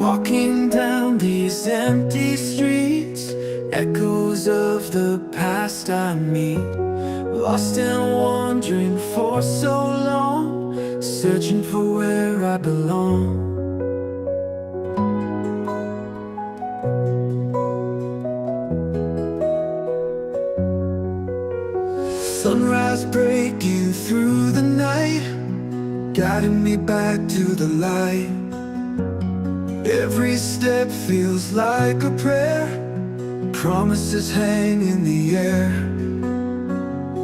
Walking down these empty streets, echoes of the past I meet. Lost and wandering for so long, searching for where I belong. Sunrise breaking through the night, guiding me back to the light. Every step feels like a prayer, promises hang in the air.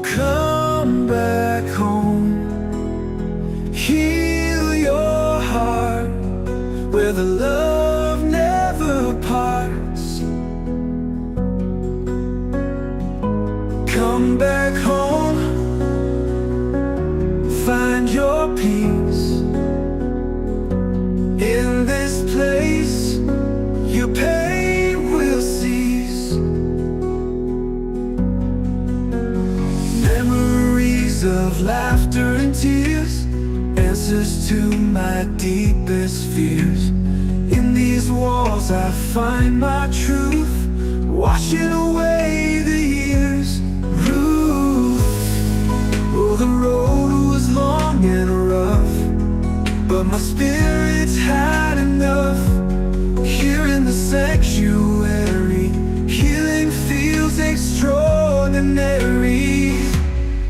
Come back home, heal your heart, where the love never parts. Come back home, find your peace. In this place, your pain will cease. Memories of laughter and tears, answers to my deepest fears. In these walls I find my truth, washing away the years. Ruth, oh, the road was long and rough, but my spirit's had enough. Here in the sanctuary, healing feels extraordinary.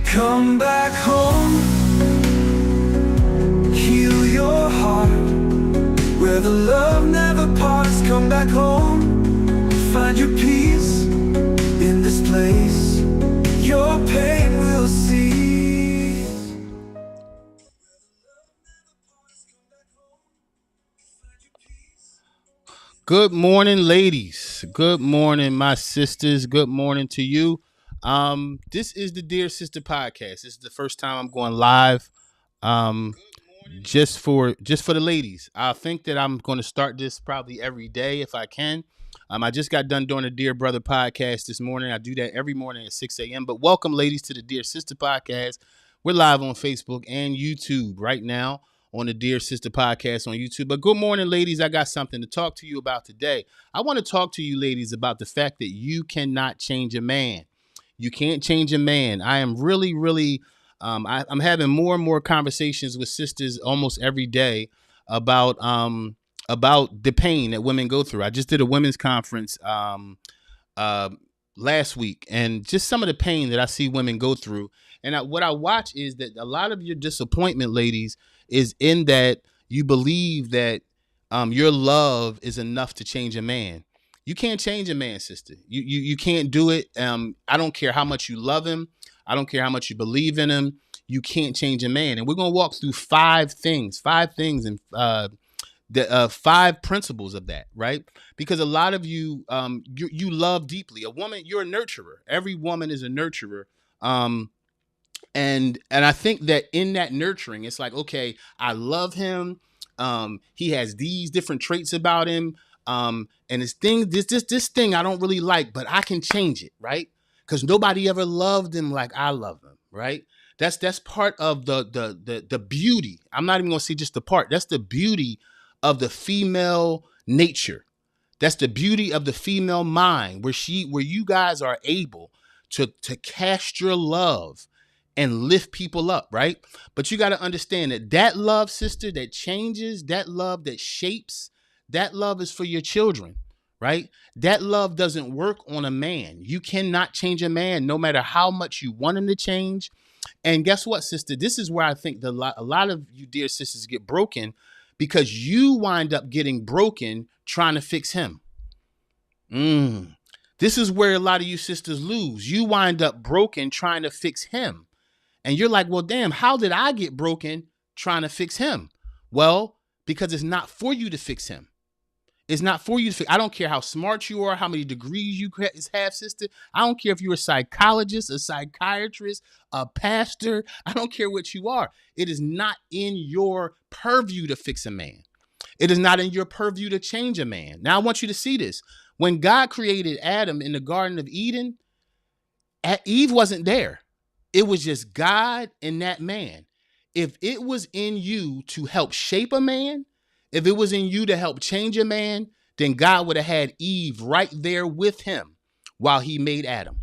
Come back home, heal your heart, where the love never parts. Come back home, find your peace. In this place, your pain will cease. Good morning, ladies. Good morning, my sisters. Good morning to you. This is the Dear Sister podcast. This is the first time I'm going live. Just for the ladies. I think that I'm going to start this probably every day if I can. I just got done doing a Dear Brother podcast this morning. I do that every morning at 6 a.m. But welcome, ladies, to the Dear Sister podcast. We're live on Facebook and YouTube right now on the Dear Sister podcast on YouTube. But good morning, ladies. I got something to talk to you about today. I want to talk to you, ladies, about the fact that you cannot change a man. You can't change a man. I am really, I'm having more and more conversations with sisters almost every day about the pain that women go through. I just did a women's conference last week, and just some of the pain that I see women go through. And what I watch is that a lot of your disappointment, ladies, is in that you believe that your love is enough to change a man. You can't change a man, sister. You can't do it. I don't care how much you love him. I don't care how much you believe in him. You can't change a man. And we're going to walk through five things and the five principles of that, right? Because a lot of you, you love deeply. A woman, you're a nurturer. Every woman is a nurturer. And I think that in that nurturing, it's like, okay, I love him. He has these different traits about him. And this thing I don't really like, but I can change it, right? Because nobody ever loved him like I love him, right? That's part of the beauty. I'm not even gonna say just the part. That's the beauty of the female nature. That's the beauty of the female mind, where you guys are able to cast your love and lift people up, right? But you got to understand that love, sister, that changes, that love that shapes, that love is for your children, right? That love doesn't work on a man. You cannot change a man no matter how much you want him to change. And guess what, sister? This is where I think a lot of you dear sisters get broken, because you wind up getting broken trying to fix him. This is where a lot of you sisters lose. You wind up broken trying to fix him. And you're like, well, damn, how did I get broken trying to fix him? Well, because it's not for you to fix him. It's not for you to fix. I don't care how smart you are, how many degrees you have, sister. I don't care if you're a psychologist, a psychiatrist, a pastor. I don't care what you are. It is not in your purview to fix a man. It is not in your purview to change a man. Now, I want you to see this. When God created Adam in the Garden of Eden, Eve wasn't there. It was just God and that man. If it was in you to help shape a man, If it was in you to help change a man, then God would have had Eve right there with him while he made Adam.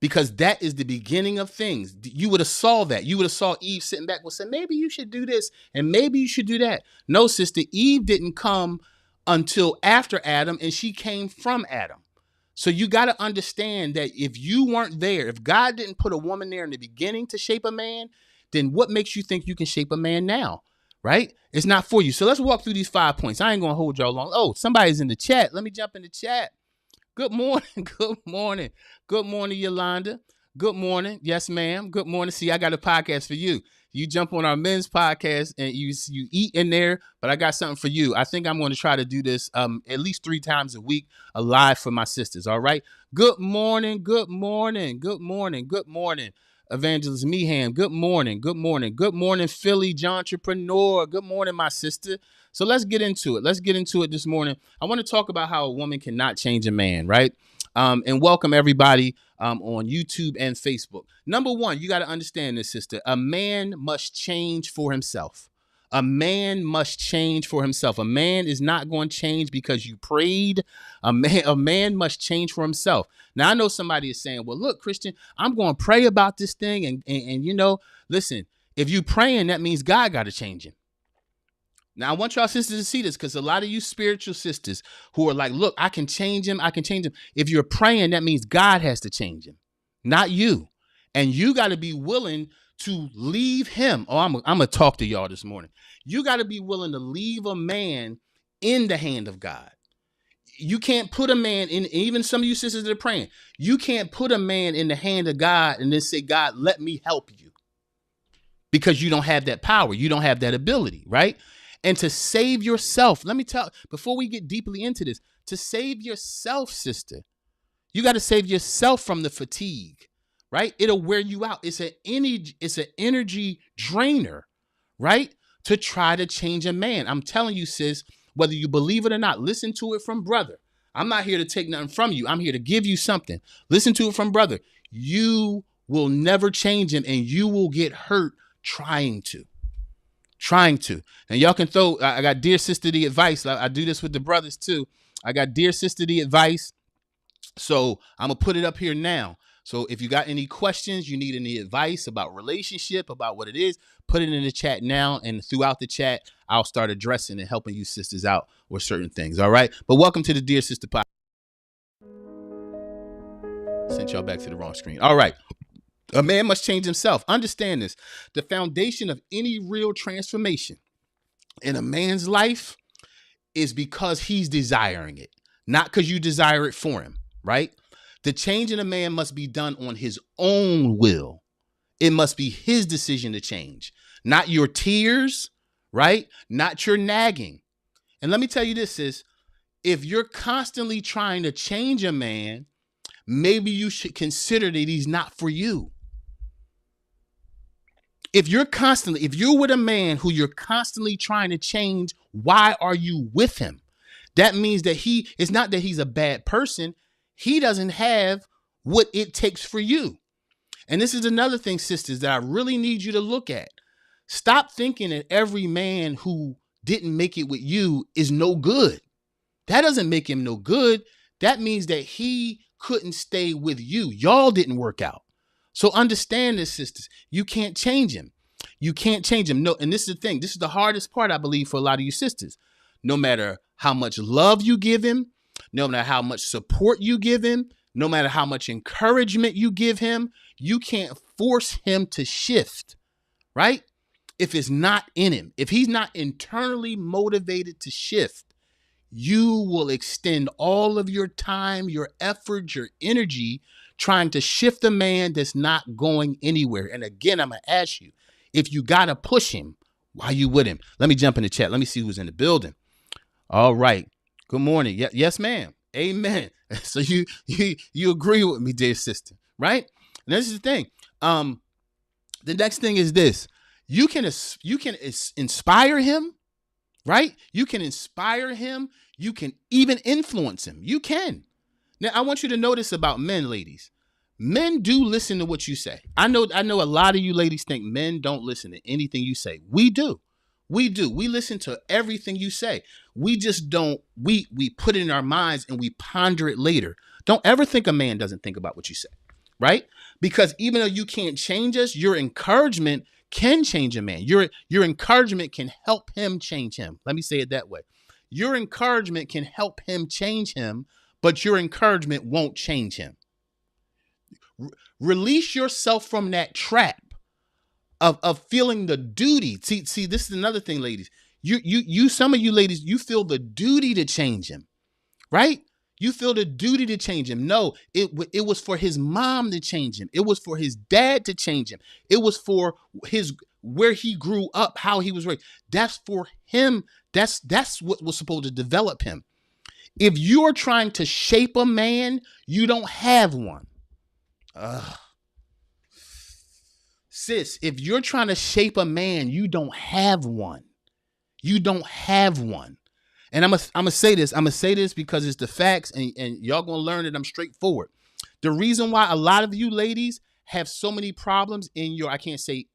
Because that is the beginning of things. You would have saw that. You would have saw Eve sitting back and said, maybe you should do this and maybe you should do that. No, sister, Eve didn't come until after Adam, and she came from Adam. So you got to understand that if you weren't there, if God didn't put a woman there in the beginning to shape a man, then what makes you think you can shape a man now? Right? It's not for you. So let's walk through these 5 points. I ain't going to hold y'all long. Oh, somebody's in the chat. Let me jump in the chat. Good morning. Good morning. Good morning, Yolanda. Good morning. Yes, ma'am. Good morning. See, I got a podcast for you. You jump on our men's podcast and you eat in there, but I got something for you. I think I'm going to try to do this at least 3 times a week, live for my sisters. All right. Good morning. Good morning. Good morning. Good morning. Evangelist Meehan. Good morning. Good morning. Good morning, Philly Jontrepreneur. Good morning, my sister. So let's get into it. Let's get into it this morning. I want to talk about how a woman cannot change a man, right? And welcome everybody on YouTube and Facebook. Number one, you got to understand this, sister. A man must change for himself. A man must change for himself. A man is not going to change because you prayed. A man must change for himself. Now, I know somebody is saying, well, look, Christian, I'm going to pray about this thing. And you know, listen, if you praying, that means God got to change him. Now, I want y'all sisters to see this, because a lot of you spiritual sisters who are like, look, I can change him. I can change him. If you're praying, that means God has to change him, not you. And you got to be willing to leave him. Oh, I'm going to talk to y'all this morning. You got to be willing to leave a man in the hand of God. You can't put a man in, even some of you sisters that are praying, you can't put a man in the hand of God and then say, God, let me help you. Because you don't have that power. You don't have that ability, right? And to save yourself, let me tell, before we get deeply into this, to save yourself, sister, you got to save yourself from the fatigue, right? It'll wear you out. It's an energy drainer, right? To try to change a man. I'm telling you, sis, whether you believe it or not, listen to it from brother. I'm not here to take nothing from you. I'm here to give you something. Listen to it from brother. You will never change him, and you will get hurt trying to. And y'all can throw, I got dear sisterly advice. I do this with the brothers too. I got dear sisterly advice. So I'm going to put it up here now. So if you got any questions, you need any advice about relationship, about what it is, put it in the chat now. And throughout the chat, I'll start addressing and helping you sisters out with certain things. All right. But welcome to the Dear Sister Podcast. Sent y'all back to the wrong screen. All right. A man must change himself. Understand this. The foundation of any real transformation in a man's life is because he's desiring it, not because you desire it for him, right? The change in a man must be done on his own will. It must be his decision to change, not your tears, right? Not your nagging. And let me tell you this, sis, if you're constantly trying to change a man, maybe you should consider that he's not for you. If you're with a man who you're constantly trying to change, why are you with him? That means that it's not that he's a bad person. He doesn't have what it takes for you. And this is another thing, sisters, that I really need you to look at. Stop thinking that every man who didn't make it with you is no good. That doesn't make him no good. That means that he couldn't stay with you. Y'all didn't work out. So understand this, sisters. You can't change him. You can't change him. No, and this is the thing. This is the hardest part, I believe, for a lot of you sisters. No matter how much love you give him, no matter how much support you give him, no matter how much encouragement you give him, you can't force him to shift, right? If it's not in him, if he's not internally motivated to shift, you will extend all of your time, your effort, your energy trying to shift a man that's not going anywhere. And again, I'm going to ask you, if you got to push him, why you with him? Let me jump in the chat. Let me see who's in the building. All right. Good morning. Yes, ma'am. Amen. So you agree with me, dear sister, right? And this is the thing. The next thing is this. You can inspire him, right? You can inspire him. You can even influence him. You can. Now, I want you to know this about men, ladies. Men do listen to what you say. I know a lot of you ladies think men don't listen to anything you say. We do. We do. We listen to everything you say. We just don't, we put it in our minds and we ponder it later. Don't ever think a man doesn't think about what you say, right? Because even though you can't change us, your encouragement can change a man. Your encouragement can help him change him. Let me say it that way. Your encouragement can help him change him, but your encouragement won't change him. Release yourself from that trap of feeling the duty. See, this is another thing, ladies. Some of you ladies, you feel the duty to change him, right? You feel the duty to change him. No, it was for his mom to change him. It was for his dad to change him. It was for where he grew up, how he was raised. That's for him. That's what was supposed to develop him. If you're trying to shape a man, you don't have one. Sis, if you're trying to shape a man, you don't have one. You don't have one. And I'm gonna say this. I'm gonna say this because it's the facts, and y'all gonna learn that I'm straightforward. The reason why a lot of you ladies have so many problems in your, I can't say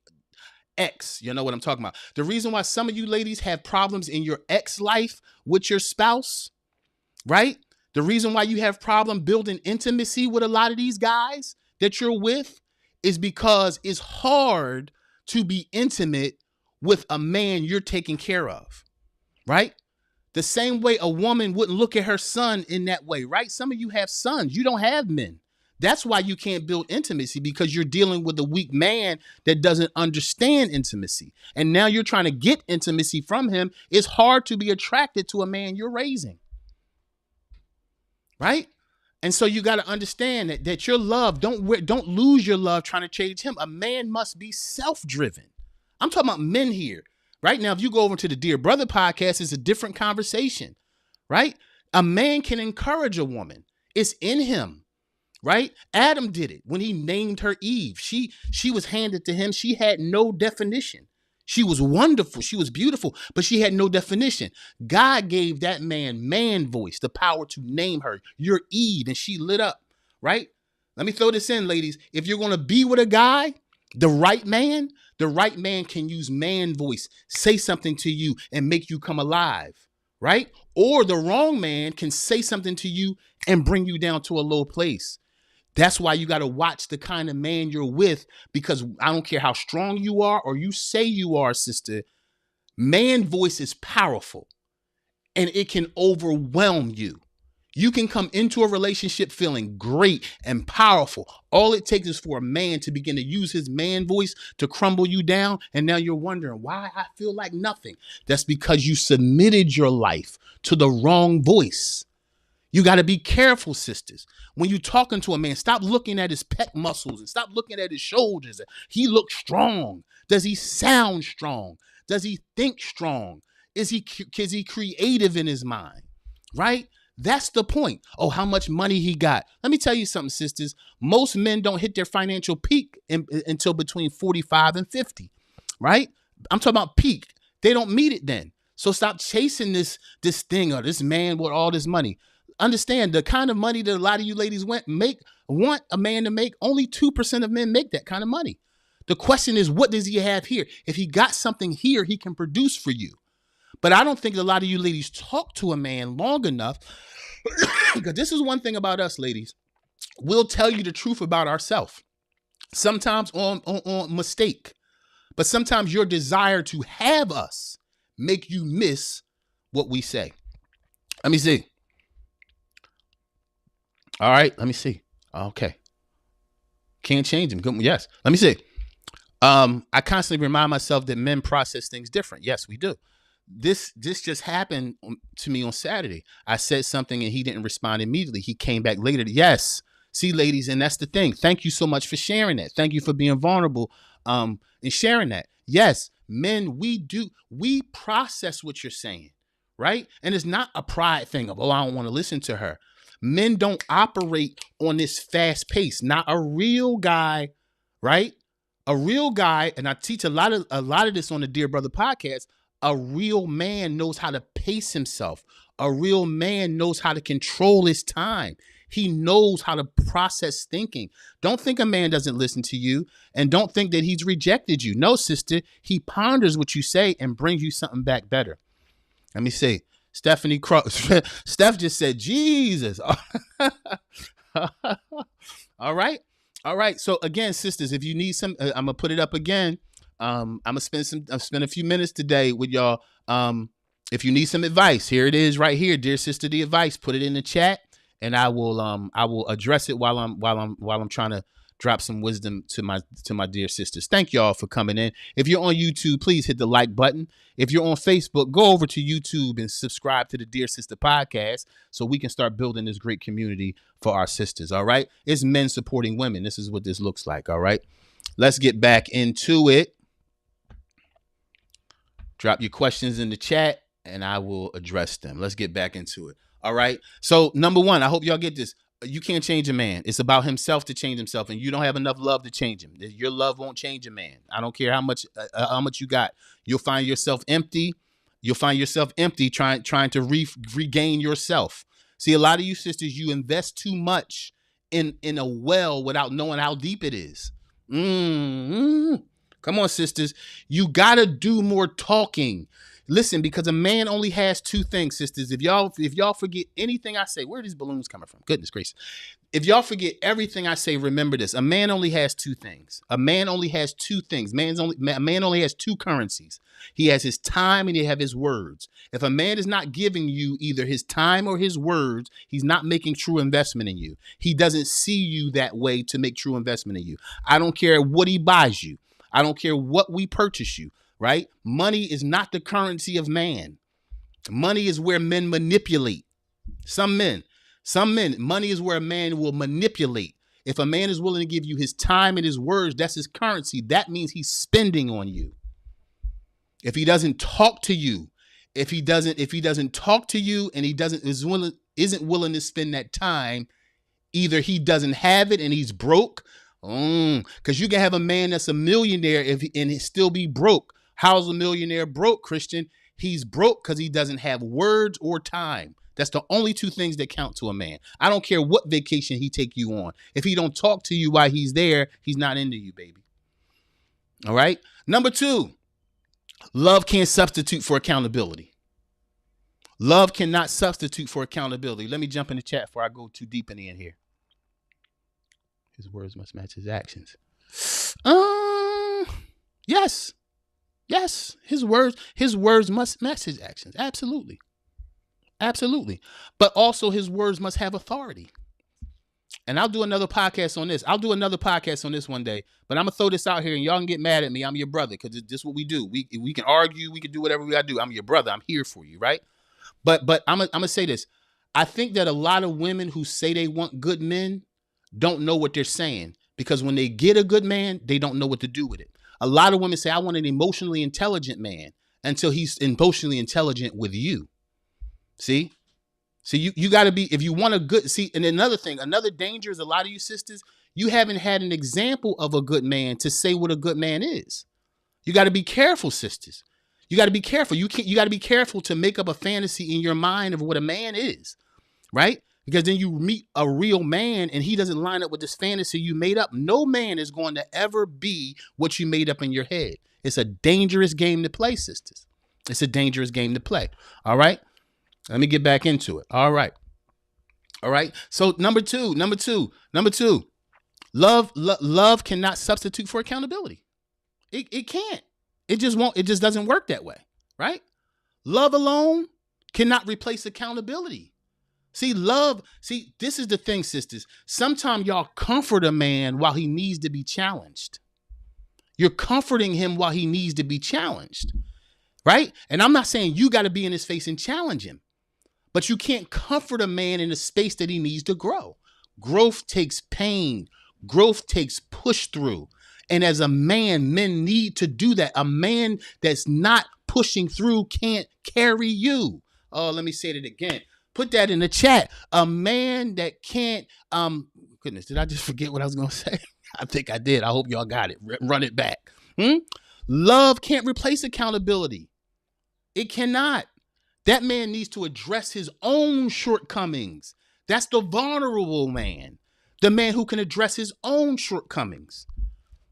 ex, you know what I'm talking about. The reason why some of you ladies have problems in your ex life with your spouse, right? The reason why you have problem building intimacy with a lot of these guys that you're with is because it's hard to be intimate with a man you're taking care of, right? The same way a woman wouldn't look at her son in that way, right? Some of you have sons. You don't have men. That's why you can't build intimacy, because you're dealing with a weak man that doesn't understand intimacy. And now you're trying to get intimacy from him. It's hard to be attracted to a man you're raising, right? And so you got to understand that your love, don't lose your love trying to change him. A man must be self-driven. I'm talking about men here. Right now, if you go over to the Dear Brother podcast, it's a different conversation, right? A man can encourage a woman. It's in him, right? Adam did it when he named her Eve. She was handed to him. She had no definition. She was wonderful. She was beautiful, but she had no definition. God gave that man voice, the power to name her. You're Eve, and she lit up, right? Let me throw this in, ladies. If you're going to be with a guy, the right man can use man voice, say something to you and make you come alive, right? Or the wrong man can say something to you and bring you down to a low place. That's why you got to watch the kind of man you're with, because I don't care how strong you are or you say you are, sister, man voice is powerful and it can overwhelm you. You can come into a relationship feeling great and powerful. All it takes is for a man to begin to use his man voice to crumble you down. And now you're wondering why I feel like nothing. That's because you submitted your life to the wrong voice. You got to be careful, sisters. When you're talking to a man, stop looking at his pec muscles and stop looking at his shoulders. He looks strong. Does he sound strong? Does he think strong? Is he creative in his mind? Right? That's the point. Oh, how much money he got. Let me tell you something, sisters. Most men don't hit their financial peak until between 45 and 50, right? I'm talking about peak. They don't meet it then. So stop chasing this thing or this man with all this money. Understand the kind of money that a lot of you ladies want a man to make. Only 2% of men make that kind of money. The question is, what does he have here? If he got something here, he can produce for you. But I don't think a lot of you ladies talk to a man long enough. Because this is one thing about us, ladies. We'll tell you the truth about ourselves. Sometimes on mistake. But sometimes your desire to have us make you miss what we say. Let me see. All right, let me see. Okay. Can't change him. Yes. Let me see. I constantly remind myself that men process things different. Yes, we do. This just happened to me on Saturday. I said something and he didn't respond immediately. He came back later. Yes. See, ladies, and that's the thing. Thank you so much for sharing that. Thank you for being vulnerable and sharing that. Yes, men, we process what you're saying, right? And it's not a pride thing of, oh, I don't want to listen to her. Men don't operate on this fast pace. Not a real guy, right? A real guy, and I teach a lot of this on the Dear Brother podcast. A real man knows how to pace himself. A real man knows how to control his time. He knows how to process thinking. Don't think a man doesn't listen to you, and don't think that he's rejected you. No, sister, he ponders what you say and brings you something back better. Let me see. Stephanie Cross. Steph just said, Jesus. All right. All right. So again, sisters, if you need some, I'm gonna put it up again. I'm gonna spend a few minutes today with y'all. If you need some advice, here it is right here, dear sister, the advice. Put it in the chat, and I will address it while I'm trying to drop some wisdom to my dear sisters. Thank y'all for coming in. If you're on YouTube, please hit the like button. If you're on Facebook, go over to YouTube and subscribe to the Dear Sister podcast so we can start building this great community for our sisters. All right. It's men supporting women. This is what this looks like. All right. Let's get back into it. Drop your questions in the chat and I will address them. Let's get back into it. All right. So number one, I hope y'all get this. You can't change a man. It's about himself to change himself, and you don't have enough love to change him. Your love won't change a man. I don't care how much you got. You'll find yourself empty. You'll find yourself empty trying to regain yourself. See, a lot of you sisters, you invest too much in a well without knowing how deep it is. Come on, sisters. You gotta do more talking. Listen, because a man only has two things, sisters. If y'all forget anything I say, where are these balloons coming from? Goodness gracious. If y'all forget everything I say, remember this. A man only has two things. A man only has two things. A man only has two currencies. He has his time and he has his words. If a man is not giving you either his time or his words, he's not making true investment in you. He doesn't see you that way to make true investment in you. I don't care what he buys you. I don't care what we purchase you. Right? Money is not the currency of man. Money is where men manipulate. Some men, money is where a man will manipulate. If a man is willing to give you his time and his words, that's his currency. That means he's spending on you. If he doesn't talk to you, if he doesn't talk to you and he isn't willing to spend that time, either he doesn't have it and he's broke. Because you can have a man that's a millionaire and he still be broke. How's a millionaire broke, Christian? He's broke because he doesn't have words or time. That's the only two things that count to a man. I don't care what vacation he take you on. If he don't talk to you while he's there, he's not into you, baby. All right. Number two, love can't substitute for accountability. Love cannot substitute for accountability. Let me jump in the chat before I go too deep in the end here. His words must match his actions. Yes. Yes, his words must match his actions. Absolutely. Absolutely. But also his words must have authority. And I'll do another podcast on this. I'll do another podcast on this one day. But I'm going to throw this out here and y'all can get mad at me. I'm your brother because this is what we do. We can argue. We can do whatever we got to do. I'm your brother. I'm here for you, right? But I'm going to say this. I think that a lot of women who say they want good men don't know what they're saying. Because when they get a good man, they don't know what to do with it. A lot of women say, I want an emotionally intelligent man until he's emotionally intelligent with you. See? See, you got to be, if you want a good, see, and another thing, another danger is a lot of you sisters, you haven't had an example of a good man to say what a good man is. You got to be careful, sisters. You got to be careful. You got to be careful to make up a fantasy in your mind of what a man is, right? Because then you meet a real man and he doesn't line up with this fantasy you made up. No man is going to ever be what you made up in your head. It's a dangerous game to play, sisters. It's a dangerous game to play. All right. Let me get back into it. All right. All right. So number two, love cannot substitute for accountability. It can't. It just won't. It just doesn't work that way. Right. Love alone cannot replace accountability. See, this is the thing, sisters. Sometimes y'all comfort a man while he needs to be challenged. You're comforting him while he needs to be challenged, right? And I'm not saying you got to be in his face and challenge him, but you can't comfort a man in a space that he needs to grow. Growth takes pain. Growth takes push through. And as a man, men need to do that. A man that's not pushing through can't carry you. Oh, let me say it again. Put that in the chat. A man that can't, goodness, did I just forget what I was going to say? I think I did. I hope y'all got it. Run it back. Love can't replace accountability. It cannot. That man needs to address his own shortcomings. That's the vulnerable man, the man who can address his own shortcomings,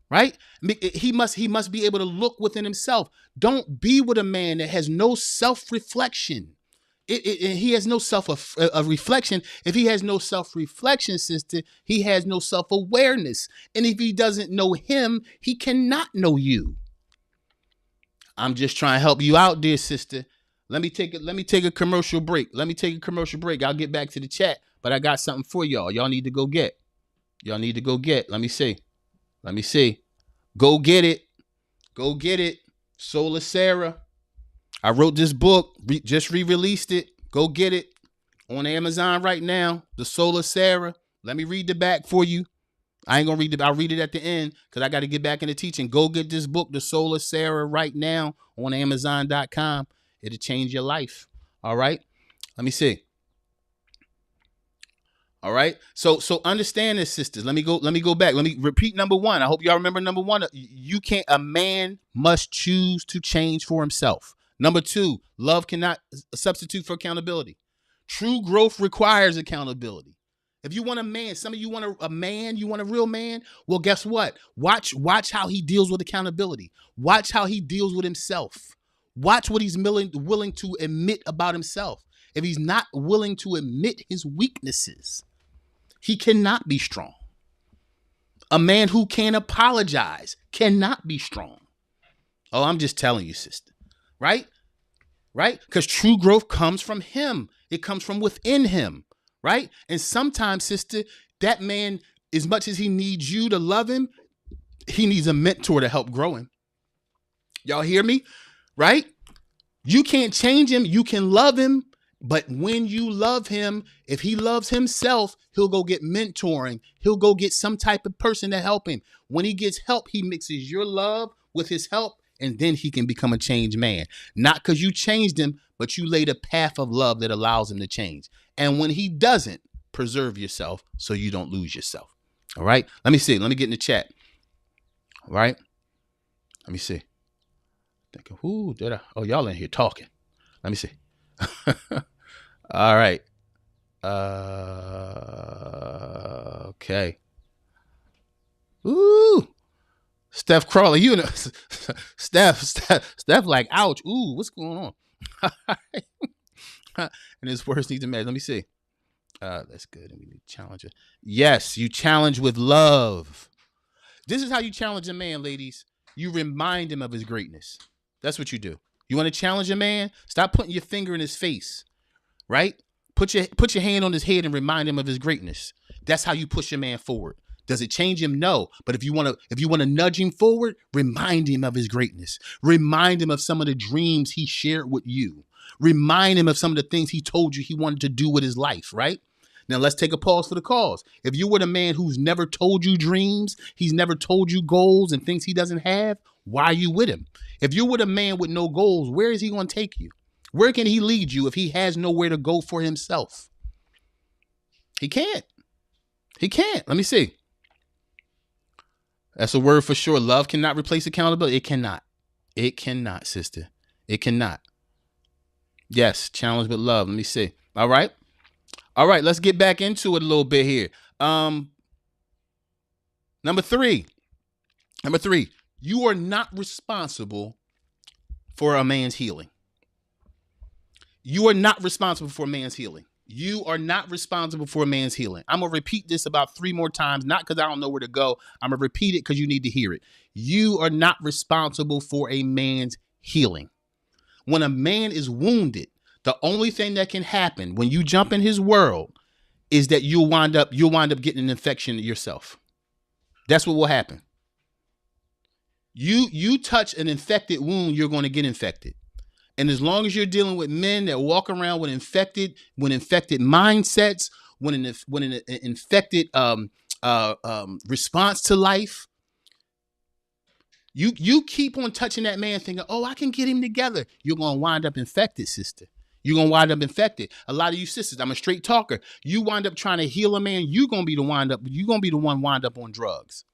right? He must be able to look within himself. Don't be with a man that has no self-reflection. He has no self-reflection. If he has no self-reflection, sister, he has no self-awareness. And if he doesn't know him, he cannot know you. I'm just trying to help you out, dear sister. Let me take a commercial break. I'll get back to the chat, but I got something for y'all. Y'all need to go get. Let me see. Go get it. Solar Sarah. I wrote this book, just re-released it. Go get it on Amazon right now. The Solar Sarah. Let me read the back for you. I ain't gonna read it. I'll read it at the end because I got to get back into teaching. Go get this book, The Solar Sarah, right now on Amazon.com. It'll change your life. All right. Let me see. All right. So understand this, sisters. Let me go back. Let me repeat number one. I hope y'all remember number one. A man must choose to change for himself. Number two, love cannot substitute for accountability. True growth requires accountability. If you want a man, some of you want a man, you want a real man. Well, guess what? Watch how he deals with accountability. Watch how he deals with himself. Watch what he's willing to admit about himself. If he's not willing to admit his weaknesses, he cannot be strong. A man who can't apologize cannot be strong. Oh, I'm just telling you, sister. Right? Because true growth comes from him. It comes from within him. Right? And sometimes, sister, that man, as much as he needs you to love him, he needs a mentor to help grow him. Y'all hear me? Right? You can't change him. You can love him. But when you love him, if he loves himself, he'll go get mentoring. He'll go get some type of person to help him. When he gets help, he mixes your love with his help, and then he can become a changed man. Not because you changed him, but you laid a path of love that allows him to change. And when he doesn't, preserve yourself so you don't lose yourself. All right. Let me see. Let me get in the chat. All right. Let me see. Thinking, who did I? Oh, y'all in here talking. Let me see. All right. Okay. Ooh. Steph Crawley, you know, Steph, like, ouch. Ooh, what's going on? And his words need to match. Let me see. That's good. We need to challenge it. Yes, you challenge with love. This is how you challenge a man, ladies. You remind him of his greatness. That's what you do. You want to challenge a man? Stop putting your finger in his face, right? Put your hand on his head and remind him of his greatness. That's how you push a man forward. Does it change him? No. But if you want to nudge him forward, remind him of his greatness. Remind him of some of the dreams he shared with you. Remind him of some of the things he told you he wanted to do with his life, right? Now let's take a pause for the cause. If you were the man who's never told you dreams, he's never told you goals and things he doesn't have, why are you with him? If you're with a man with no goals, where is he going to take you? Where can he lead you if he has nowhere to go for himself? He can't. Let me see. That's a word for sure. Love cannot replace accountability. It cannot, sister. It cannot. Yes, challenge with love. Let me see. All right. Let's get back into it a little bit here. Number three. You are not responsible for a man's healing. You are not responsible for a man's healing. You are not responsible for a man's healing. I'm going to repeat this about 3 more times, not because I don't know where to go. I'm going to repeat it because you need to hear it. You are not responsible for a man's healing. When a man is wounded, the only thing that can happen when you jump in his world is that you'll wind up getting an infection yourself. That's what will happen. You touch an infected wound, you're going to get infected. And as long as you're dealing with men that walk around with infected mindsets, when an infected response to life, you keep on touching that man thinking, oh, I can get him together. You're going to wind up infected, sister. You're going to wind up infected. A lot of you sisters, I'm a straight talker. You wind up trying to heal a man. You're going to be the one wind up on drugs.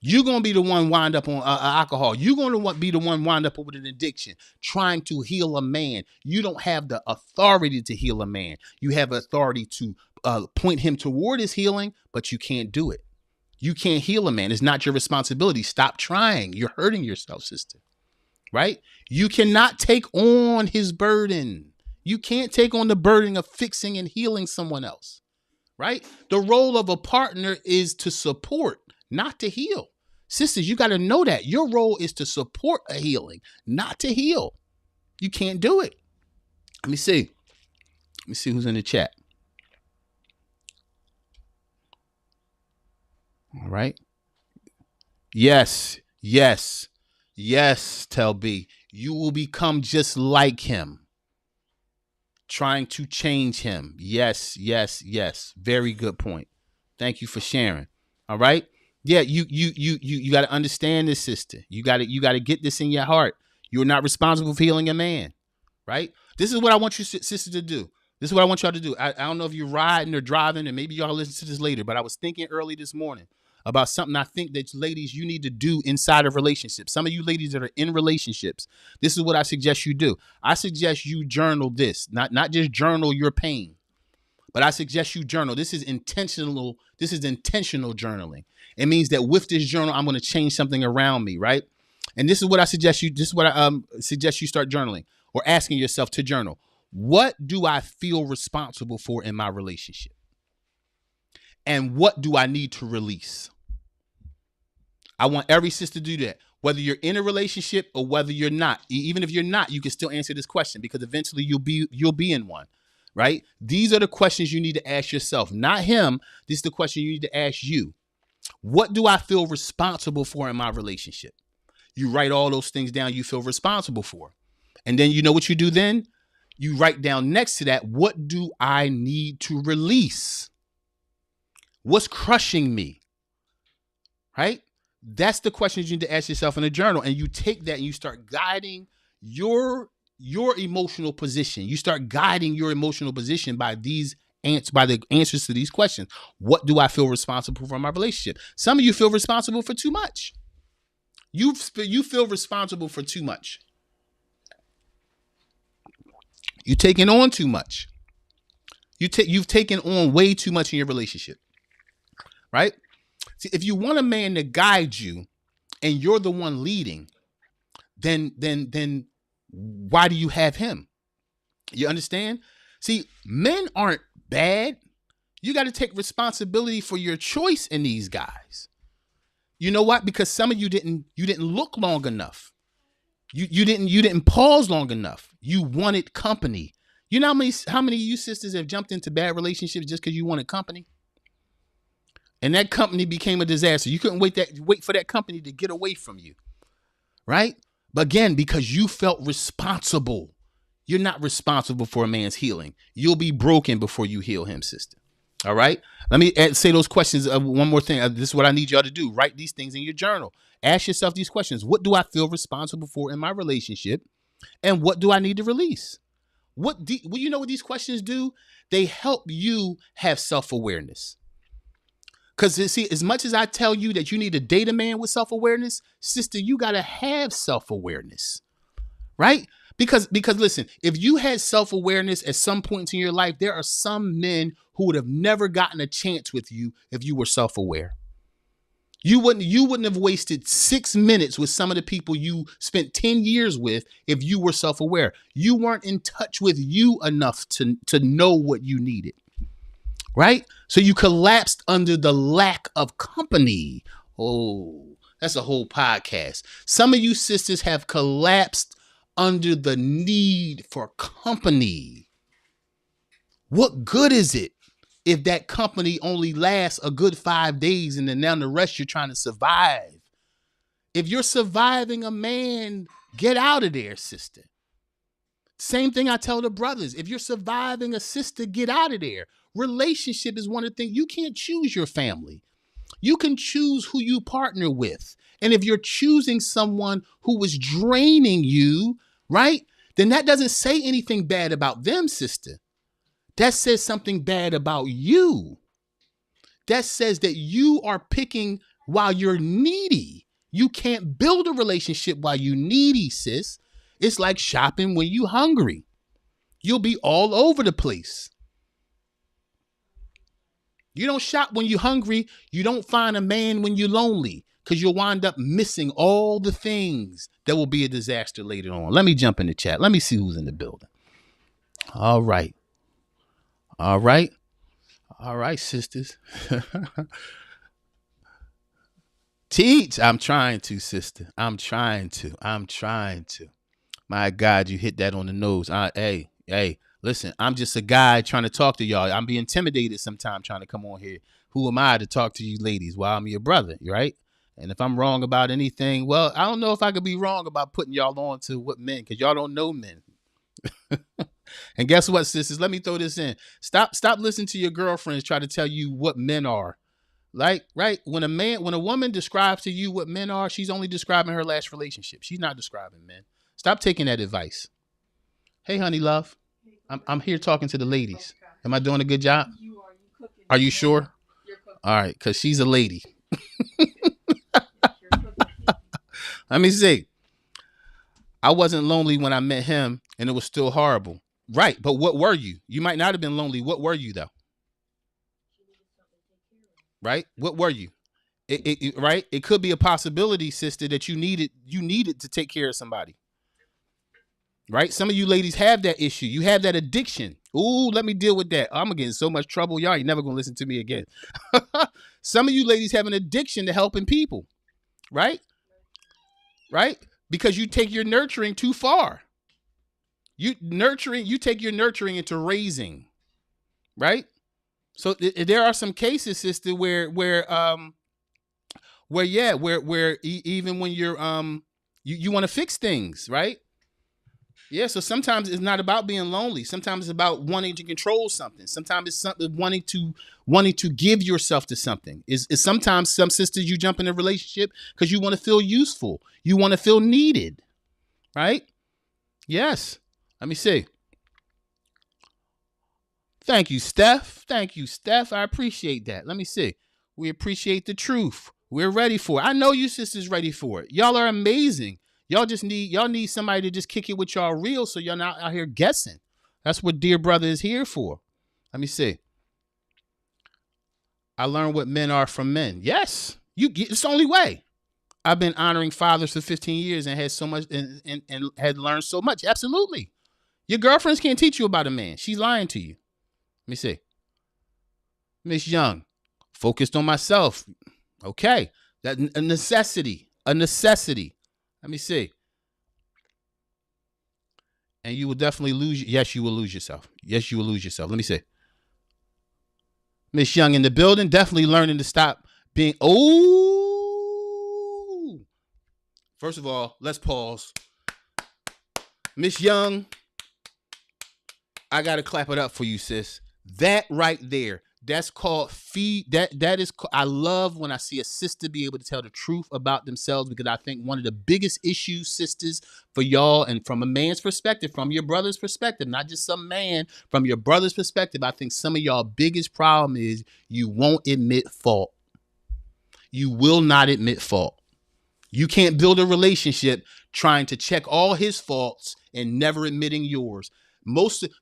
You're going to be the one wind up on alcohol. You're going to be the one wind up with an addiction, trying to heal a man. You don't have the authority to heal a man. You have authority to point him toward his healing, but you can't do it. You can't heal a man. It's not your responsibility. Stop trying. You're hurting yourself, sister. Right? You cannot take on his burden. You can't take on the burden of fixing and healing someone else. Right? The role of a partner is to support, not to heal. Sisters, you got to know that. Your role is to support a healing, not to heal. You can't do it. Let me see. Let me see who's in the chat. All right. Yes, yes, yes, Tel B. You will become just like him. Trying to change him. Yes, yes, yes. Very good point. Thank you for sharing. All right. Yeah, you got to understand this, sister. You got to get this in your heart. You're not responsible for healing a man. Right? This is what I want you, sister, to do. This is what I want y'all to do. I don't know if you're riding or driving, and maybe y'all listen to this later, but I was thinking early this morning about something I think that ladies, you need to do inside of relationships. Some of you ladies that are in relationships, this is what I suggest you do. I suggest you journal this, not just journal your pain, but I suggest you journal. This is intentional. This is intentional journaling. It means that with this journal, I'm going to change something around me, right? And this is what I suggest you. This is what I suggest you start journaling or asking yourself to journal. What do I feel responsible for in my relationship? And what do I need to release? I want every sister to do that. Whether you're in a relationship or whether you're not. Even if you're not, you can still answer this question because eventually you'll be in one, right? These are the questions you need to ask yourself, not him. This is the question you need to ask you. What do I feel responsible for in my relationship? You write all those things down you feel responsible for. And then you know what you do then? You write down next to that, what do I need to release? What's crushing me? Right? That's the questions you need to ask yourself in a journal. And you take that and you start guiding your emotional position. You start guiding your emotional position by the answers to these questions. What do I feel responsible for in my relationship? Some of you feel responsible for too much. You feel responsible for too much. You're taking on too much. You've taken on way too much in your relationship, right? See, if you want a man to guide you and you're the one leading, then why do you have him? You understand? See, men aren't bad. You got to take responsibility for your choice in these guys. You know what? Because some of you didn't look long enough. You didn't pause long enough. You wanted company. You know how many of you sisters have jumped into bad relationships just because you wanted company? And that company became a disaster. You couldn't wait for that company to get away from you. Right? But again, because you felt responsible. You're not responsible for a man's healing. You'll be broken before you heal him, sister. All right? Let me say those questions. One more thing. This is what I need y'all to do. Write these things in your journal. Ask yourself these questions. What do I feel responsible for in my relationship? And what do I need to release? You know what these questions do? They help you have self-awareness. Because see, as much as I tell you that you need to date a man with self-awareness, sister, you got to have self-awareness, right? Because listen, if you had self-awareness at some point in your life, there are some men who would have never gotten a chance with you if you were self-aware. You wouldn't have wasted 6 minutes with some of the people you spent 10 years with if you were self-aware. You weren't in touch with you enough to know what you needed. Right? So you collapsed under the lack of company. Oh, that's a whole podcast. Some of you sisters have collapsed under the need for company. What good is it if that company only lasts a good 5 days and then now the rest you're trying to survive? If you're surviving a man, get out of there, sister. Same thing I tell the brothers. If you're surviving a sister, get out of there. Relationship is one of the things. You can't choose your family. You can choose who you partner with. And if you're choosing someone who is draining you, right, then that doesn't say anything bad about them, sister. That says something bad about you. That says that you are picking while you're needy. You can't build a relationship while you needy, sis. It's like shopping when you hungry. You'll be all over the place. You don't shop when you're hungry. You don't find a man when you're lonely, because you'll wind up missing all the things that will be a disaster later on. Let me jump in the chat. Let me see who's in the building. All right. All right. All right, sisters. Teach. I'm trying to, sister. I'm trying to. I'm trying to. My God, you hit that on the nose. Hey, listen, I'm just a guy trying to talk to y'all. I'm being intimidated sometimes trying to come on here. Who am I to talk to you ladies? Well, I'm your brother, right? And if I'm wrong about anything, well, I don't know if I could be wrong about putting y'all on to what men, because y'all don't know men. And guess what, sisters? Let me throw this in. Stop listening to your girlfriends try to tell you what men are. Like, right? When a woman describes to you what men are, she's only describing her last relationship. She's not describing men. Stop taking that advice. Hey, honey, love. I'm here talking to the ladies. Am I doing a good job? Are you sure? All right, because she's a lady. Let me see. I wasn't lonely when I met him, and it was still horrible. Right, but what were you? You might not have been lonely. What were you, though? Right? What were you? Right? It could be a possibility, sister, that you needed to take care of somebody. Right? Some of you ladies have that issue. You have that addiction. Ooh, let me deal with that. I'm gonna get in so much trouble. Y'all ain't never gonna listen to me again. Some of you ladies have an addiction to helping people. Right? Right? Because you take your nurturing too far. You take your nurturing into raising. Right? So there are some cases, sister, where even when you're you want to fix things, right? Yeah, so sometimes it's not about being lonely. Sometimes it's about wanting to control something. Sometimes it's something wanting to give yourself to something. Is sometimes some sisters, you jump in a relationship because you want to feel useful. You want to feel needed, right? Yes. Let me see. Thank you, Steph. Thank you, Steph. I appreciate that. Let me see. We appreciate the truth. We're ready for it. I know you sisters ready for it. Y'all are amazing. Y'all need somebody to just kick it with y'all real, so y'all not out here guessing. That's what Dear Brother is here for. Let me see. I learned what men are from men. Yes. It's the only way. I've been honoring fathers for 15 years and had so much and had learned so much. Absolutely. Your girlfriends can't teach you about a man. She's lying to you. Let me see. Miss Young, focused on myself. Okay. That a necessity. A necessity. Let me see. And you will definitely lose. Yes, you will lose yourself. Yes, you will lose yourself. Let me see. Miss Young in the building, definitely learning to stop being. Oh. First of all, let's pause. Miss Young, I gotta clap it up for you, sis. That right there, that's called feed. That is. I love when I see a sister be able to tell the truth about themselves, because I think one of the biggest issues, sisters, for y'all, and from a man's perspective, from your brother's perspective, not just some man, from your brother's perspective, I think some of y'all biggest problem is you won't admit fault. You will not admit fault. You can't build a relationship trying to check all his faults and never admitting yours.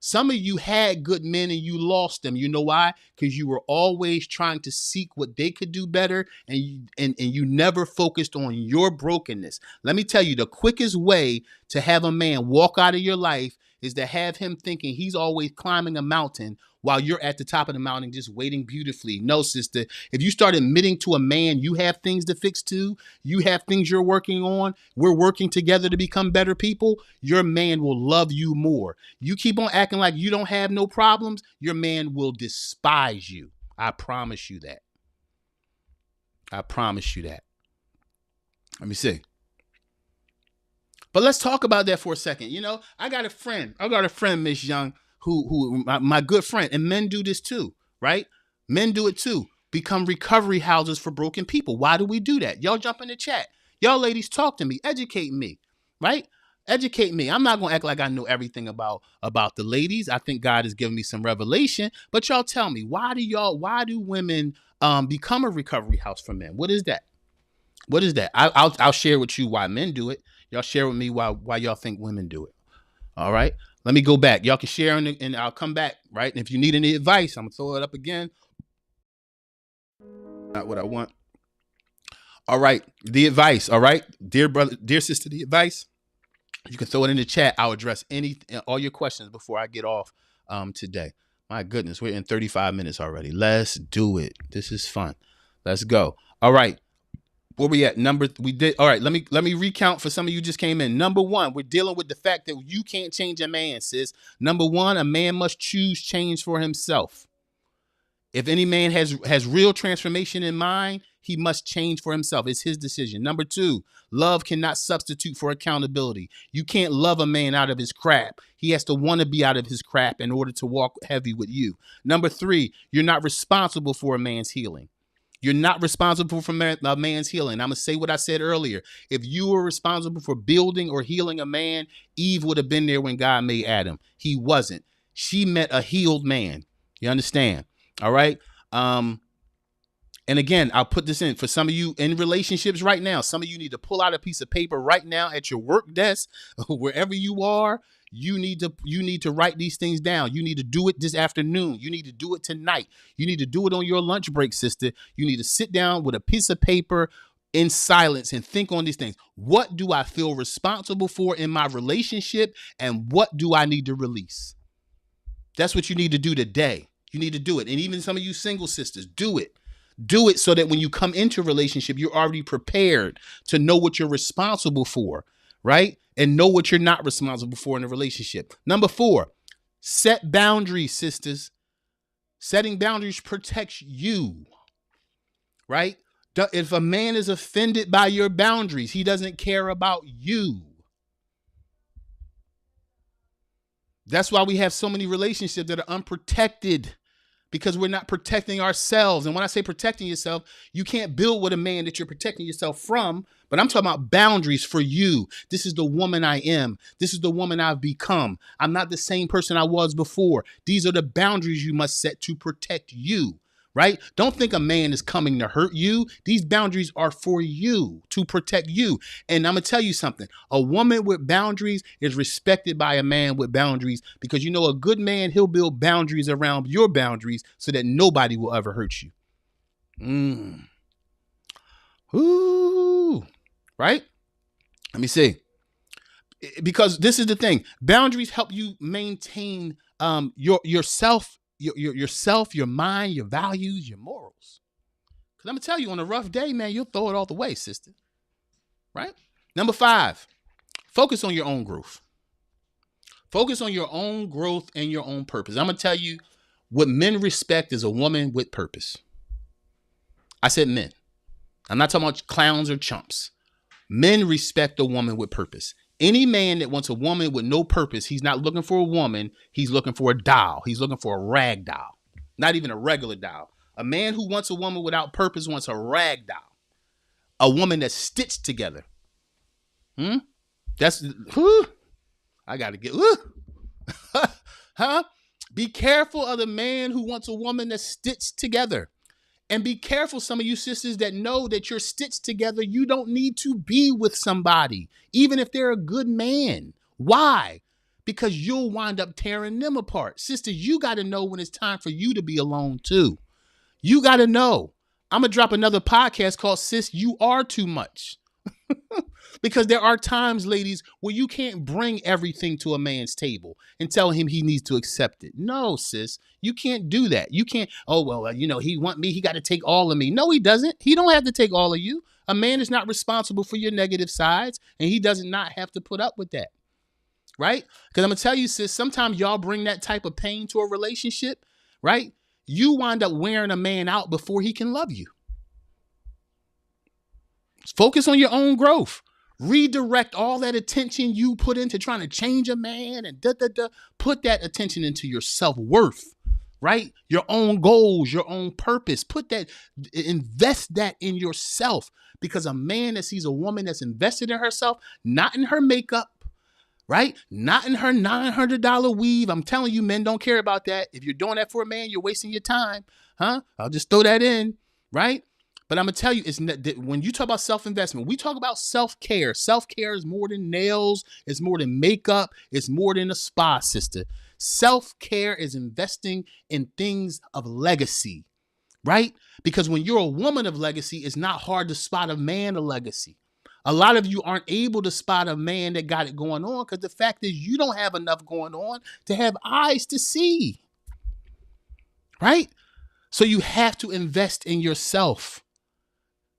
Some of you had good men and you lost them. You know why? Because you were always trying to seek what they could do better, and you never focused on your brokenness. Let me tell you, the quickest way to have a man walk out of your life is to have him thinking he's always climbing a mountain while you're at the top of the mountain just waiting beautifully. No, sister. If you start admitting to a man you have things to fix too, you have things you're working on, we're working together to become better people, your man will love you more. You keep on acting like you don't have no problems, your man will despise you. I promise you that. I promise you that. Let me see. But let's talk about that for a second. You know, I got a friend, Miss Young, who my good friend, and men do this too, right? Men do it too. Become recovery houses for broken people. Why do we do that? Y'all jump in the chat. Y'all ladies, talk to me, educate me, right? Educate me. I'm not gonna act like I know everything about the ladies. I think God has given me some revelation. But y'all tell me, why do women become a recovery house for men? What is that? What is that? I'll share with you why men do it. Y'all share with me why y'all think women do it. All right. Let me go back. Y'all can share and I'll come back. Right. And if you need any advice, I'm gonna throw it up again. Not what I want. All right. The advice. All right. Dear brother, dear sister, the advice. You can throw it in the chat. I'll address all your questions before I get off today. My goodness, we're in 35 minutes already. Let's do it. This is fun. Let's go. All right. Where we at? We did. All right. Let me recount for some of you just came in. Number one, we're dealing with the fact that you can't change a man, sis. Number one, a man must choose change for himself. If any man has real transformation in mind, he must change for himself. It's his decision. Number two, love cannot substitute for accountability. You can't love a man out of his crap. He has to want to be out of his crap in order to walk heavy with you. Number three, you're not responsible for a man's healing. You're not responsible for a man's healing. I'm going to say what I said earlier. If you were responsible for building or healing a man, Eve would have been there when God made Adam. He wasn't. She met a healed man. You understand? All right. And again, I'll put this in for some of you in relationships right now. Some of you need to pull out a piece of paper right now at your work desk, wherever you are. You need to write these things down. You need to do it this afternoon. You need to do it tonight. You need to do it on your lunch break, sister. You need to sit down with a piece of paper in silence and think on these things. What do I feel responsible for in my relationship? And what do I need to release? That's what you need to do today. You need to do it. And even some of you single sisters, do it. Do it so that when you come into a relationship, you're already prepared to know what you're responsible for, right? And know what you're not responsible for in a relationship. Number four, set boundaries, sisters. Setting boundaries protects you, right? If a man is offended by your boundaries, he doesn't care about you. That's why we have so many relationships that are unprotected, because we're not protecting ourselves. And when I say protecting yourself, you can't build with a man that you're protecting yourself from, but I'm talking about boundaries for you. This is the woman I am. This is the woman I've become. I'm not the same person I was before. These are the boundaries you must set to protect you, right? Don't think a man is coming to hurt you. These boundaries are for you, to protect you. And I'm going to tell you something. A woman with boundaries is respected by a man with boundaries, because you know a good man, he'll build boundaries around your boundaries so that nobody will ever hurt you. Ooh. Right? Let me see. Because this is the thing. Boundaries help you maintain yourself, your mind, your values, your morals. Because I'm going to tell you, on a rough day, man, you'll throw it all the way, sister. Right? Number five, focus on your own growth. Focus on your own growth and your own purpose. I'm going to tell you, what men respect is a woman with purpose. I said men. I'm not talking about clowns or chumps. Men respect a woman with purpose. Any man that wants a woman with no purpose, he's not looking for a woman. He's looking for a doll. He's looking for a rag doll. Not even a regular doll. A man who wants a woman without purpose wants a rag doll. A woman that's stitched together. That's, I got to get, huh? Be careful of the man who wants a woman that's stitched together. And be careful, some of you sisters that know that you're stitched together. You don't need to be with somebody, even if they're a good man. Why? Because you'll wind up tearing them apart. Sisters, you got to know when it's time for you to be alone too. You got to know. I'm going to drop another podcast called Sis, You Are Too Much. Because there are times, ladies, where you can't bring everything to a man's table and tell him he needs to accept it. No, sis, you can't do that. You can't, oh, well, he want me, he got to take all of me. No, he doesn't. He don't have to take all of you. A man is not responsible for your negative sides, and he does not have to put up with that. Right? Because I'm going to tell you, sis, sometimes y'all bring that type of pain to a relationship, right? You wind up wearing a man out before he can love you. Focus on your own growth. Redirect all that attention you put into trying to change a man and put that attention into your self-worth, right? Your own goals, your own purpose. Invest that in yourself, because a man that sees a woman that's invested in herself, not in her makeup, right? Not in her $900 weave. I'm telling you, men don't care about that. If you're doing that for a man, you're wasting your time, huh? I'll just throw that in, right? But I'm going to tell you, when you talk about self-investment, we talk about self-care. Self-care is more than nails. It's more than makeup. It's more than a spa, sister. Self-care is investing in things of legacy, right? Because when you're a woman of legacy, it's not hard to spot a man of legacy. A lot of you aren't able to spot a man that got it going on because the fact is you don't have enough going on to have eyes to see, right? So you have to invest in yourself.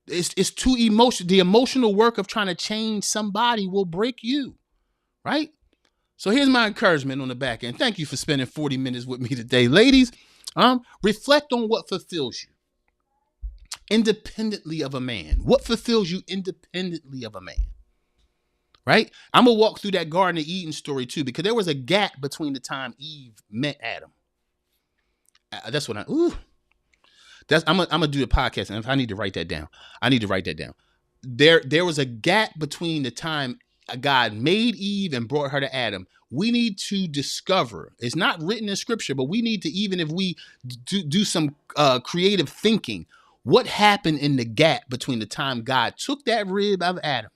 It's too emotional. The emotional work of trying to change somebody will break you, right? So here's my encouragement on the back end. Thank you for spending 40 minutes with me today, ladies. Reflect on what fulfills you independently of a man. What fulfills you independently of a man, right? I'm going to walk through that Garden of Eden story too, because there was a gap between the time Eve met Adam. That's what I'm gonna do the podcast, and if I need to write that down, I need to write that down. There was a gap between the time God made Eve and brought her to Adam. We need to discover. It's not written in scripture, but we need to, even if we do some creative thinking, what happened in the gap between the time God took that rib of Adam,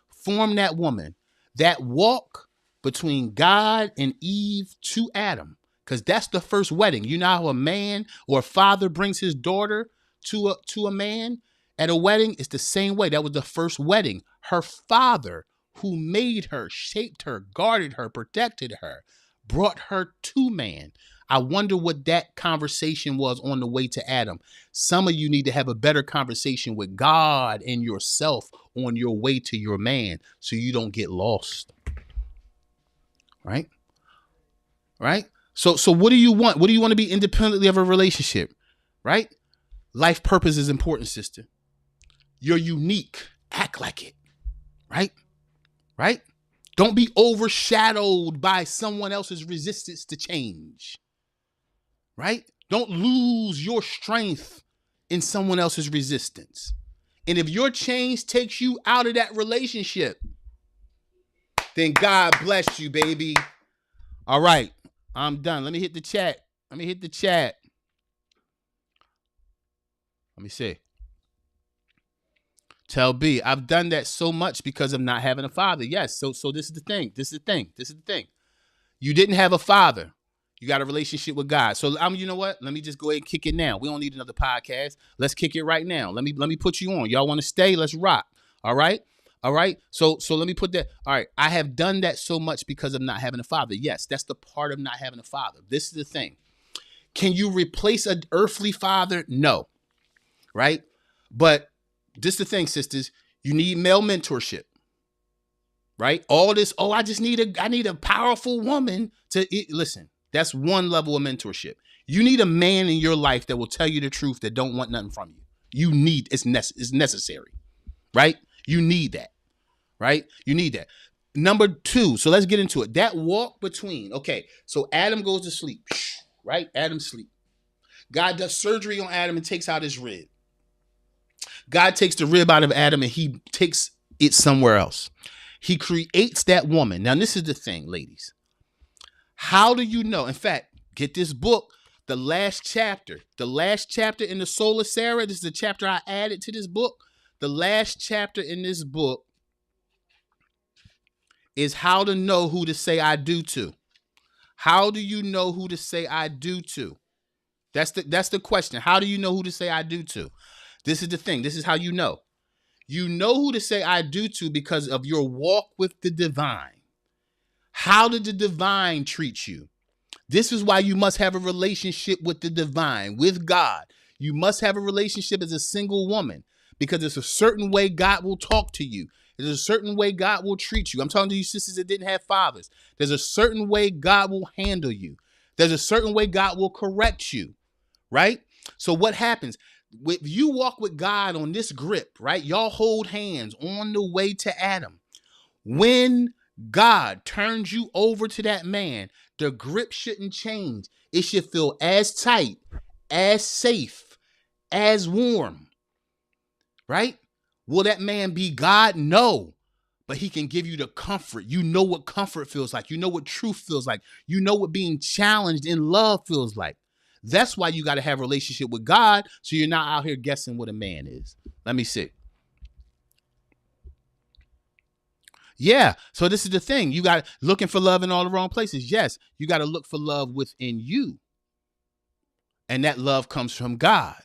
formed that woman, that walk between God and Eve to Adam. Because that's the first wedding. You know how a man or a father brings his daughter to a man at a wedding? It's the same way. That was the first wedding. Her father, who made her, shaped her, guarded her, protected her, brought her to man. I wonder what that conversation was on the way to Adam. Some of you need to have a better conversation with God and yourself on your way to your man so you don't get lost. Right? Right? So what do you want? What do you want to be independently of a relationship? Right? Life purpose is important, sister. You're unique. Act like it. Right? Right? Don't be overshadowed by someone else's resistance to change. Right? Don't lose your strength in someone else's resistance. And if your change takes you out of that relationship, then God bless you, baby. All right. I'm done. Let me hit the chat. Let me see. Tell B, I've done that so much because of not having a father. Yes. So this is the thing. This is the thing. You didn't have a father. You got a relationship with God. So you know what? Let me just go ahead and kick it now. We don't need another podcast. Let's kick it right now. Let me put you on. Y'all want to stay? Let's rock. All right. So let me put that. All right. I have done that so much because of not having a father. Yes, that's the part of not having a father. This is the thing. Can you replace an earthly father? No. Right. But this is the thing, sisters. You need male mentorship. Right. All this. Oh, I need a powerful woman to listen. That's one level of mentorship. You need a man in your life that will tell you the truth, that don't want nothing from you. You need, it's necessary. Right. You need that, right? You need that. Number 2, so let's get into it. That walk between, okay, so Adam goes to sleep, right? Adam sleep. God does surgery on Adam and takes out his rib. God takes the rib out of Adam and he takes it somewhere else. He creates that woman. Now, this is the thing, ladies. How do you know? In fact, get this book, the last chapter in the Soul of Sarah. This is the chapter I added to this book. The last chapter in this book is how to know who to say I do to. How do you know who to say I do to? That's the question. How do you know who to say I do to? This is the thing. This is how you know. You know who to say I do to because of your walk with the divine. How did the divine treat you? This is why you must have a relationship with the divine, with God. You must have a relationship as a single woman. Because there's a certain way God will talk to you. There's a certain way God will treat you. I'm talking to you sisters that didn't have fathers. There's a certain way God will handle you. There's a certain way God will correct you, right? So what happens? If you walk with God on this grip, right? Y'all hold hands on the way to Adam. When God turns you over to that man, the grip shouldn't change. It should feel as tight, as safe, as warm. Right? Will that man be God? No. But he can give you the comfort. You know what comfort feels like. You know what truth feels like. You know what being challenged in love feels like. That's why you got to have a relationship with God so you're not out here guessing what a man is. Let me see. Yeah. So this is the thing. You got looking for love in all the wrong places. Yes. You got to look for love within you. And that love comes from God.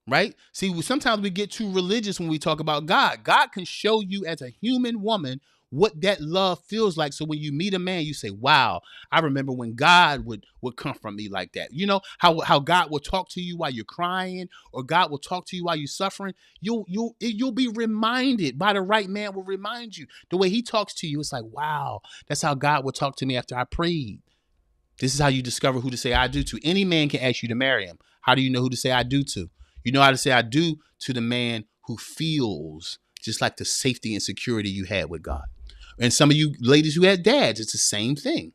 right? See, sometimes we get too religious when we talk about God. God can show you as a human woman what that love feels like. So when you meet a man, you say, wow, I remember when God would comfort me like that. You know, how God will talk to you while you're crying, or God will talk to you while you're suffering. You'll be reminded, by the right man will remind you. The way he talks to you, it's like, wow, that's how God would talk to me after I prayed. This is how you discover who to say I do to. Any man can ask you to marry him. How do you know who to say I do to? You know how to say I do to the man who feels just like the safety and security you had with God. And some of you ladies who had dads, it's the same thing.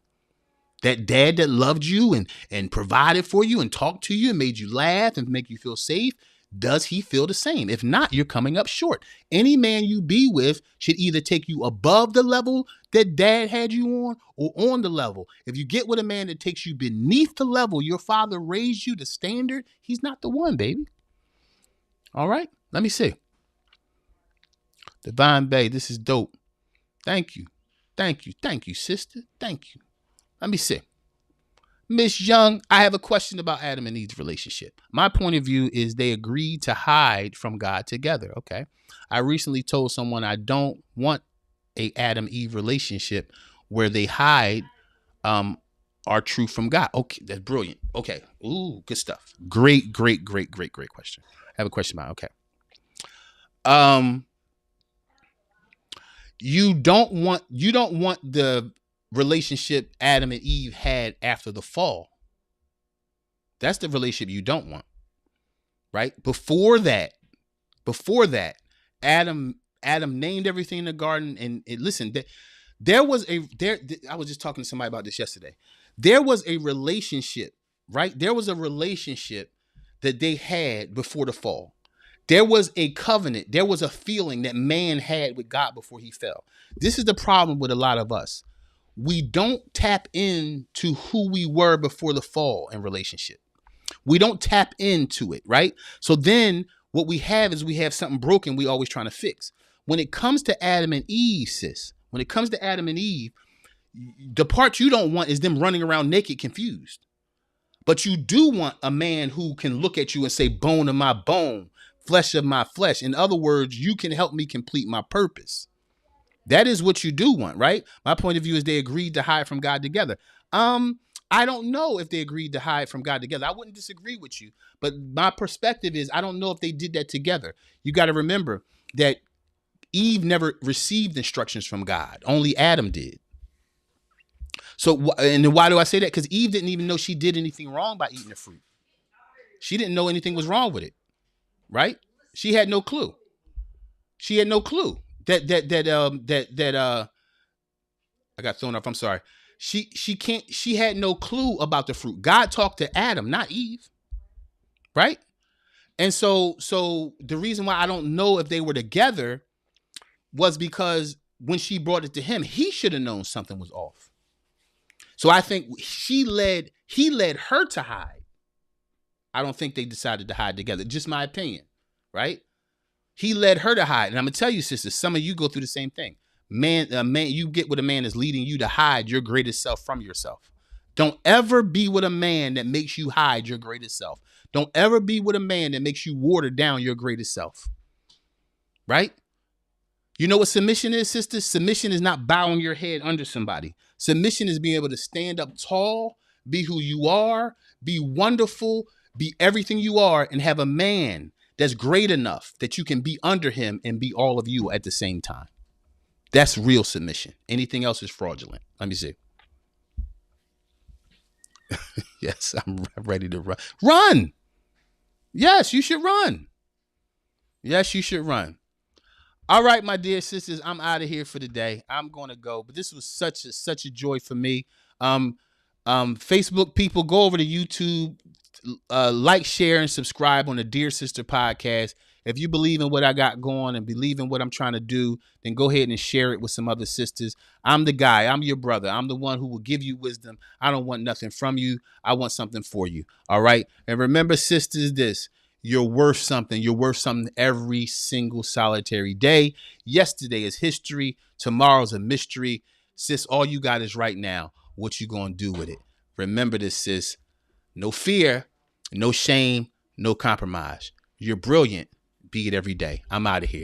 That dad that loved you and provided for you and talked to you and made you laugh and make you feel safe, does he feel the same? If not, you're coming up short. Any man you be with should either take you above the level that dad had you on, or on the level. If you get with a man that takes you beneath the level your father raised you, the standard, he's not the one, baby. All right, let me see. Divine Bay, this is dope. Thank you. Thank you. Thank you, sister. Thank you. Let me see. Miss Young, I have a question about Adam and Eve's relationship. My point of view is they agreed to hide from God together. Okay. I recently told someone I don't want a Adam-Eve relationship where they hide our truth from God. Okay, that's brilliant. Okay. Ooh, good stuff. Great question. I have a question about it. Okay. You don't want the relationship Adam and Eve had after the fall. That's the relationship you don't want. Right? Before that, Adam named everything in the garden, and listen, I was just talking to somebody about this yesterday. There was a relationship, right? There was a relationship that they had before the fall. There was a covenant. There was a feeling that man had with God before he fell. This is the problem with a lot of us. We don't tap into who we were before the fall in relationship. We don't tap into it, right? So then what we have is we have something broken we always trying to fix. When it comes to Adam and Eve, sis, when it comes to Adam and Eve, the part you don't want is them running around naked, confused. But you do want a man who can look at you and say, bone of my bone, flesh of my flesh. In other words, you can help me complete my purpose. That is what you do want, right? My point of view is they agreed to hide from God together. I don't know if they agreed to hide from God together. I wouldn't disagree with you, but my perspective is I don't know if they did that together. You got to remember that Eve never received instructions from God. Only Adam did. So, and why do I say that? Because Eve didn't even know she did anything wrong by eating the fruit. She didn't know anything was wrong with it, right? She had no clue. She had no clue that I got thrown off. I'm sorry. She had no clue about the fruit. God talked to Adam, not Eve, right? And so the reason why I don't know if they were together was because when she brought it to him, he should have known something was off. So I think he led her to hide. I don't think they decided to hide together. Just my opinion, right? He led her to hide. And I'm going to tell you, sisters, some of you go through the same thing. Man, you get with a man that's leading you to hide your greatest self from yourself. Don't ever be with a man that makes you hide your greatest self. Don't ever be with a man that makes you water down your greatest self. Right? You know what submission is, sisters? Submission is not bowing your head under somebody. Submission is being able to stand up tall, be who you are, be wonderful, be everything you are, and have a man that's great enough that you can be under him and be all of you at the same time. That's real submission. Anything else is fraudulent. Let me see. Yes, I'm ready to run. Run! Yes, you should run. Yes, you should run. All right, my dear sisters, I'm out of here for the day. I'm going to go, but this was such a joy for me. Facebook people, go over to YouTube, like, share, and subscribe on the Dear Sister podcast. If you believe in what I got going and believe in what I'm trying to do, then go ahead and share it with some other sisters. I'm the guy. I'm your brother. I'm the one who will give you wisdom. I don't want nothing from you. I want something for you. All right. And remember, sisters, this. You're worth something. You're worth something every single solitary day. Yesterday is history. Tomorrow's a mystery. Sis, all you got is right now. What you gonna do with it? Remember this, sis. No fear, no shame, no compromise. You're brilliant. Be it every day. I'm out of here.